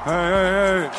Hey.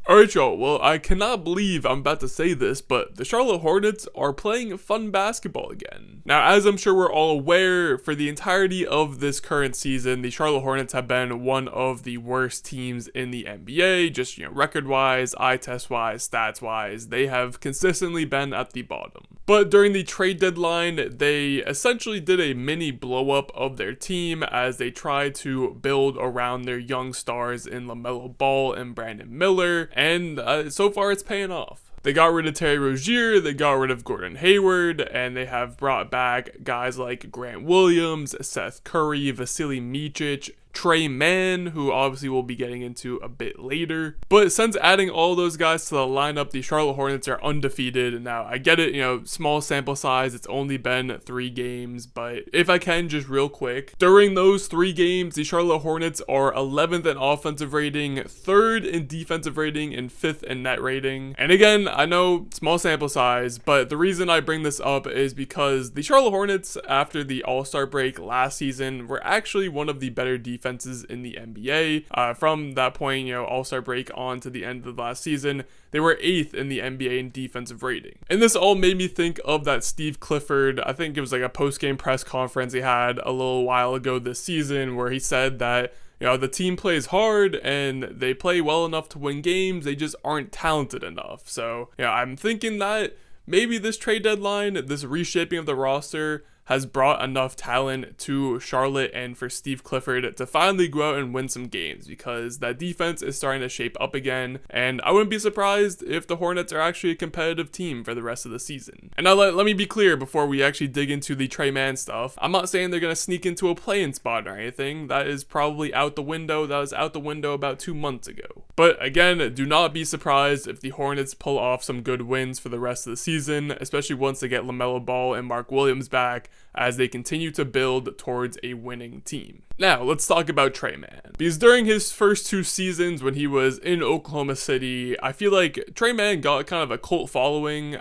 Alright y'all, well I cannot believe I'm about to say this, but the Charlotte Hornets are playing fun basketball again. Now as I'm sure we're all aware, for the entirety of this current season, the Charlotte Hornets have been one of the worst teams in the NBA, just record-wise, eye test-wise, stats-wise, they have consistently been at the bottom. But during the trade deadline, they essentially did a mini blow-up of their team as they tried to build around their young stars in LaMelo Ball and Brandon Miller, and so far it's paying off. They got rid of Terry Rozier, they got rid of Gordon Hayward, and they have brought back guys like Grant Williams, Seth Curry, Vasily Micic, Tre Mann, who obviously we'll be getting into a bit later. But since adding all those guys to the lineup, the Charlotte Hornets are undefeated. Now, I get it, small sample size, it's only been 3 games, but if I can, just real quick. During those 3 games, the Charlotte Hornets are 11th in offensive rating, 3rd in defensive rating, and 5th in net rating. And again, I know, small sample size, but the reason I bring this up is because the Charlotte Hornets, after the All-Star break last season, were actually one of the better defenses in the NBA. From that point, All-Star break on to the end of the last season, they were 8th in the NBA in defensive rating. And this all made me think of that Steve Clifford, I think it was like a post-game press conference he had a little while ago this season, where he said that the team plays hard and they play well enough to win games, they just aren't talented enough. So, I'm thinking that maybe this trade deadline, this reshaping of the roster, has brought enough talent to Charlotte and for Steve Clifford to finally go out and win some games, because that defense is starting to shape up again, and I wouldn't be surprised if the Hornets are actually a competitive team for the rest of the season. And now let me be clear before we actually dig into the Tre Mann stuff, I'm not saying they're going to sneak into a play-in spot or anything. That is probably out the window. That was out the window about 2 months ago. But again, do not be surprised if the Hornets pull off some good wins for the rest of the season, especially once they get LaMelo Ball and Mark Williams back, as they continue to build towards a winning team. Now, let's talk about Tre Mann. Because during his first 2 seasons when he was in Oklahoma City, I feel like Tre Mann got kind of a cult following.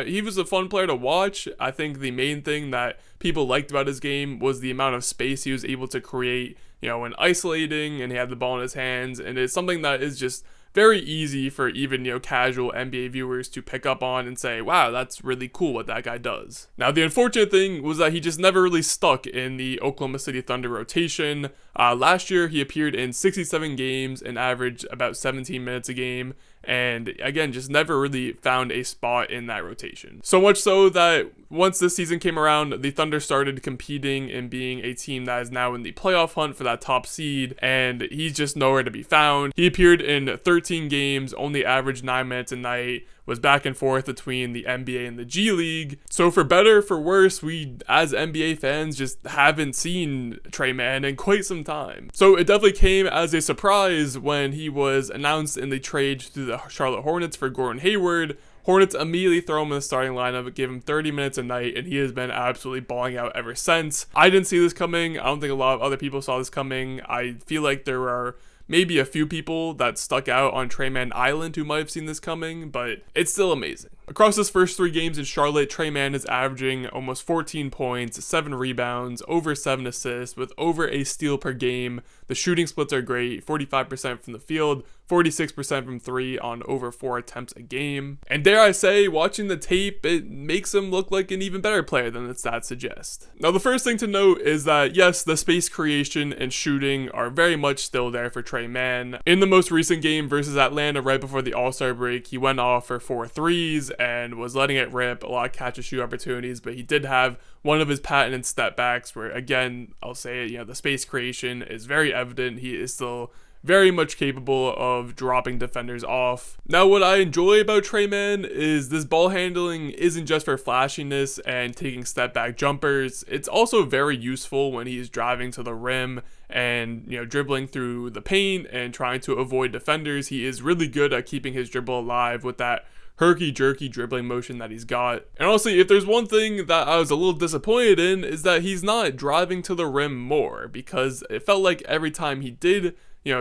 He was a fun player to watch. I think the main thing that people liked about his game was the amount of space he was able to create, when isolating, and he had the ball in his hands, and it's something that is just very easy for even, casual NBA viewers to pick up on and say, wow, that's really cool what that guy does. Now, the unfortunate thing was that he just never really stuck in the Oklahoma City Thunder rotation. Last year, he appeared in 67 games and averaged about 17 minutes a game, and again, just never really found a spot in that rotation. So much so that once this season came around, the Thunder started competing and being a team that is now in the playoff hunt for that top seed, and he's just nowhere to be found. He appeared in 13 games, only averaged 9 minutes a night, was back and forth between the NBA and the G League. So for better, for worse, we as NBA fans just haven't seen Tre Mann in quite some time. So it definitely came as a surprise when he was announced in the trade to the Charlotte Hornets for Gordon Hayward. Hornets immediately throw him in the starting lineup, give him 30 minutes a night, and he has been absolutely balling out ever since. I didn't see this coming. I don't think a lot of other people saw this coming. I feel like there are maybe a few people that stuck out on Tre Mann Island who might have seen this coming, but it's still amazing. Across his first 3 games in Charlotte, Tre Mann is averaging almost 14 points, 7 rebounds, over 7 assists, with over a steal per game. The shooting splits are great, 45% from the field, 46% from 3 on over 4 attempts a game. And dare I say, watching the tape, it makes him look like an even better player than the stats suggest. Now, the first thing to note is that, yes, the space creation and shooting are very much still there for Tre Mann. In the most recent game versus Atlanta right before the All-Star break, he went off for 4 threes and was letting it rip, a lot of catch-and-shoot opportunities, but he did have one of his patented step backs where, again, I'll say it, the space creation is very evident. He is still very much capable of dropping defenders off. Now, what I enjoy about Tre Mann is this ball handling isn't just for flashiness and taking step back jumpers. It's also very useful when he's driving to the rim and, dribbling through the paint and trying to avoid defenders. He is really good at keeping his dribble alive with that herky-jerky dribbling motion that he's got. And honestly, if there's one thing that I was a little disappointed in, is that he's not driving to the rim more, because it felt like every time he did,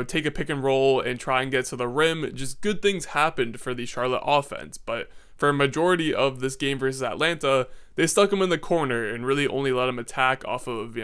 take a pick and roll and try and get to the rim, just good things happened for the Charlotte offense. But for a majority of this game versus Atlanta, they stuck him in the corner and really only let him attack off of,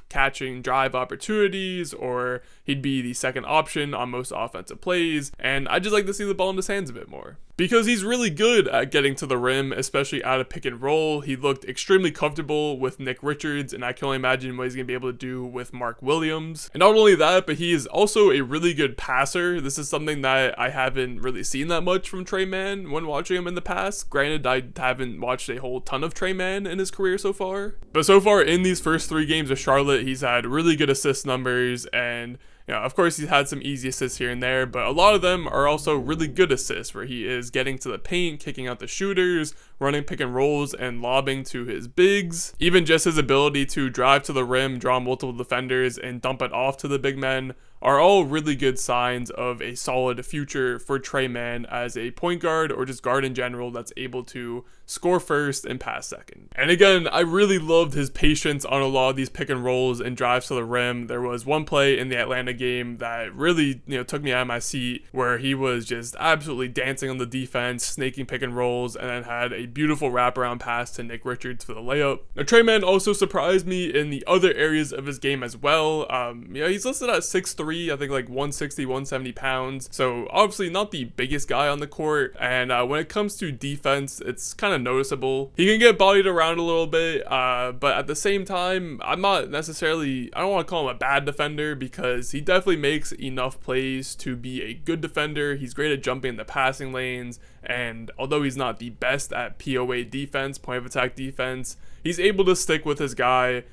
catching drive opportunities, or he'd be the second option on most offensive plays. And I just like to see the ball in his hands a bit more, because he's really good at getting to the rim, especially out of pick and roll. He looked extremely comfortable with Nick Richards, and I can only imagine what he's going to be able to do with Mark Williams. And not only that, but he is also a really good passer. This is something that I haven't really seen that much from Tre Mann when watching him in the past. Granted, I haven't watched a whole ton of Tre Mann in his career so far, but so far in these first 3 games with Charlotte, he's had really good assist numbers, and of course, he's had some easy assists here and there, but a lot of them are also really good assists, where he is getting to the paint, kicking out the shooters, running pick and rolls, and lobbing to his bigs. Even just his ability to drive to the rim, draw multiple defenders, and dump it off to the big men are all really good signs of a solid future for Tre Mann as a point guard, or just guard in general, that's able to score first and pass second. And again, I really loved his patience on a lot of these pick and rolls and drives to the rim. There was one play in the Atlanta game that really, took me out of my seat, where he was just absolutely dancing on the defense, snaking pick and rolls, and then had a beautiful wraparound pass to Nick Richards for the layup. Now, Tre Mann also surprised me in the other areas of his game as well. He's listed at 6'3", I think like 160, 170 pounds. So obviously not the biggest guy on the court. And when it comes to defense, it's kind of noticeable. He can get bodied around a little bit, but at the same time, I don't want to call him a bad defender, because he definitely makes enough plays to be a good defender. He's great at jumping in the passing lanes, and although he's not the best at POA defense, point of attack defense, he's able to stick with his guy,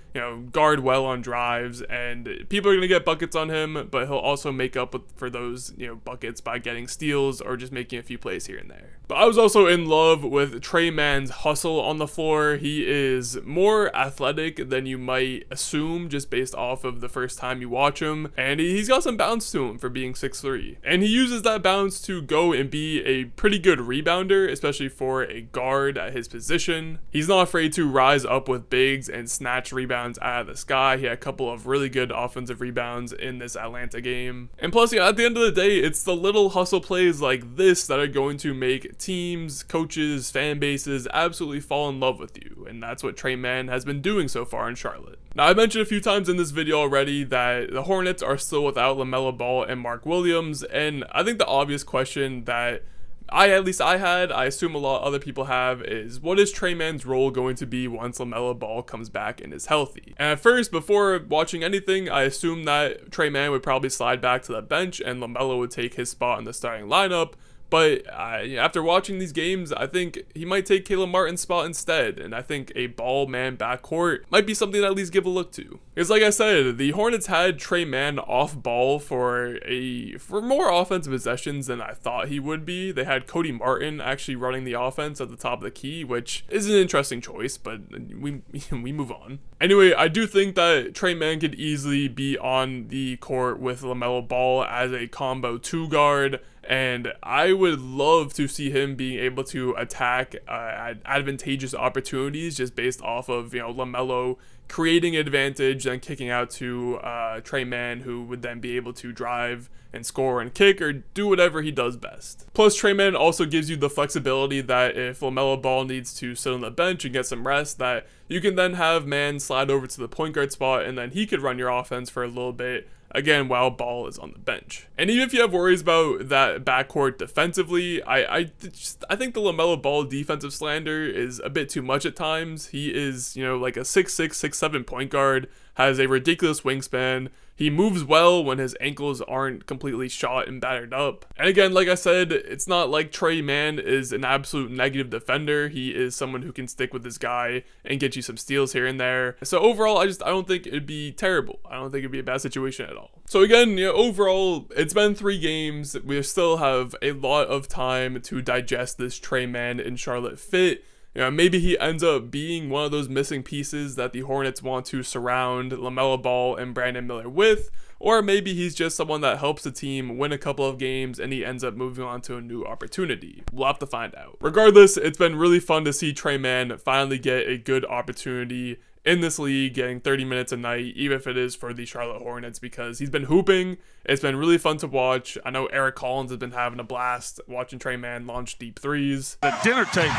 guard well on drives, and people are going to get buckets on him, but he'll also make up for those, buckets by getting steals or just making a few plays here and there. But I was also in love with Tre Mann's hustle on the floor. He is more athletic than you might assume just based off of the first time you watch him, and he's got some bounce to him for being 6'3", and he uses that bounce to go and be a pretty good rebounder, especially for a guard at his position. He's not afraid to rise up with bigs and snatch rebounds out of the sky. He had a couple of really good offensive rebounds in this Atlanta game. And plus, at the end of the day, it's the little hustle plays like this that are going to make teams, coaches, fan bases absolutely fall in love with you. And that's what Tre Mann has been doing so far in Charlotte. Now, I mentioned a few times in this video already that the Hornets are still without LaMelo Ball and Mark Williams. And I think the obvious question that I assume a lot of other people have, is what is Tre Mann's role going to be once LaMelo Ball comes back and is healthy? And at first, before watching anything, I assumed that Tre Mann would probably slide back to the bench and LaMelo would take his spot in the starting lineup. But after watching these games, I think he might take Caleb Martin's spot instead, and I think a ball-man backcourt might be something to at least give a look to. Because like I said, the Hornets had Tre Mann off ball for more offensive possessions than I thought he would be. They had Cody Martin actually running the offense at the top of the key, which is an interesting choice, but we move on. Anyway, I do think that Tre Mann could easily be on the court with LaMelo Ball as a combo 2 guard, and I would love to see him being able to attack advantageous opportunities just based off of, LaMelo creating advantage and kicking out to Tre Mann, who would then be able to drive and score and kick or do whatever he does best. Plus, Tre Mann also gives you the flexibility that if LaMelo Ball needs to sit on the bench and get some rest, that you can then have Mann slide over to the point guard spot, and then he could run your offense for a little bit, again, while Ball is on the bench. And even if you have worries about that backcourt defensively, I think the LaMelo Ball defensive slander is a bit too much at times. He is, like a 6'6", 6'7" point guard, has a ridiculous wingspan. He moves well when his ankles aren't completely shot and battered up. And again, like I said, it's not like Tre Mann is an absolute negative defender. He is someone who can stick with his guy and get you some steals here and there. So overall, I don't think it'd be terrible. I don't think it'd be a bad situation at all. So again, overall, it's been 3 games. We still have a lot of time to digest this Tre Mann in Charlotte fit. Maybe he ends up being one of those missing pieces that the Hornets want to surround LaMelo Ball and Brandon Miller with, or maybe he's just someone that helps the team win a couple of games and he ends up moving on to a new opportunity. We'll have to find out. Regardless, it's been really fun to see Tre Mann finally get a good opportunity in this league, getting 30 minutes a night, even if it is for the Charlotte Hornets, because he's been hooping. It's been really fun to watch. I know Eric Collins has been having a blast watching Tre Mann launch deep threes. The dinner table.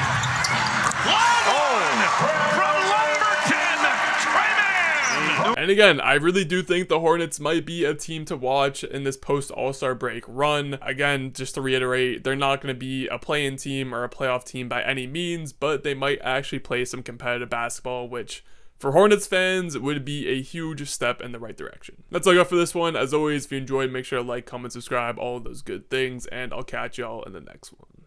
And again, I really do think the Hornets might be a team to watch in this post-All-Star break run. Again, just to reiterate, they're not going to be a play-in team or a playoff team by any means, but they might actually play some competitive basketball, which for Hornets fans would be a huge step in the right direction. That's all I got for this one. As always, if you enjoyed, make sure to like, comment, subscribe, all of those good things, and I'll catch y'all in the next one.